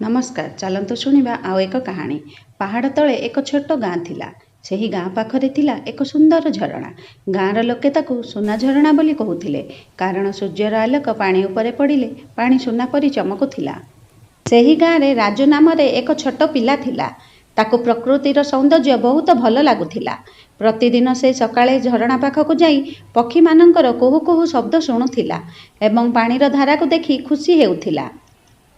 नमस्कार चलतु शुणा आउ एक कहानी। पहाड़ तले एक छोट गाँ थिला। सेही गाँ पाखरे थिला एक सुंदर झरणा। गाँर लोके ताकू सुना झरणा बोली कहूथिले, कारण सूर्यर आलोक पानी उपरे पड़िले पानी सुना परी चमकुथिला। सेही गाँरे राजू नामरे एक छोट पिला थिला। ताकू प्रकृतिर सौंदर्य बहुत भल लागुथिला। प्रतिदिन से सकाळे झरणा पाखकू जाई पक्षी मानकर कुहू कुहू शब्द शुणुथिला एवं पानीर धाराकू देखि खुशी हेउथिला।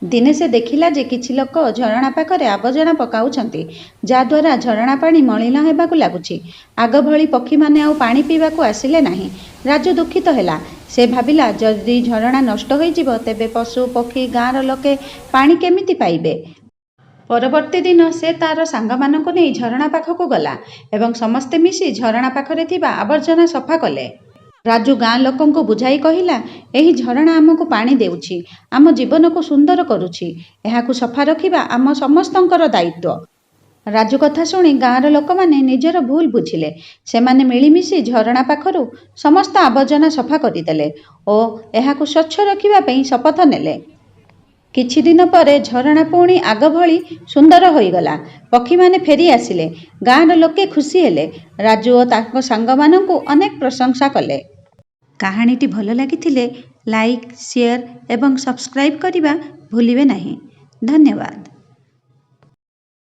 दिने से देखिला जे किछि लोक झरणा पाखरे आबर्जना पकाउछंती, जाद्वारा झरणा पानी मलिन हेबाकू लागुछि। आग भली पक्षी माने आउ पानी पीबाकू आसिले नाही। राजू दुखित हेला। से भाबिला जदि झरणा नष्ट होइजिब तेबे पशु पक्षी गाँर लोके पानी केमिति पाइबे। परवर्ती दिन से तार सांगमानंकु नेई झरणा पाखकू गला एवं समस्ते मिसी झरणा पाखरे थिबा आबर्जना सफा कले। राजू गाँ लोकंकु बुझाई कहिला, एही झरणा आमको पानी देउछि, आम जीवन को सुंदर करुछि, एहाकू सफा रखिबा आम समस्तंकर दायित्व। राजू कथा शुणी गाँर लोक माने निजर भूल बुझिले। सेमाने मिलिमिशि झरणा पाखरु समस्त आबर्जना सफा करिदेले ओ एहाकू स्वच्छ रखिबा पई शपथ नेले। किछि दिन परे झरणा पुणी आग भली सुंदर होइगला। पक्षी माने फेरी आसिले। गाँर लोके खुशी हेले। राजू ओ ताको सांगमानंकु अनेक प्रशंसा कले। कहानीटी भल लागिथिले लाइक, शेयर एवं सब्सक्राइब करिबा भूलिबे नाही। धन्यवाद।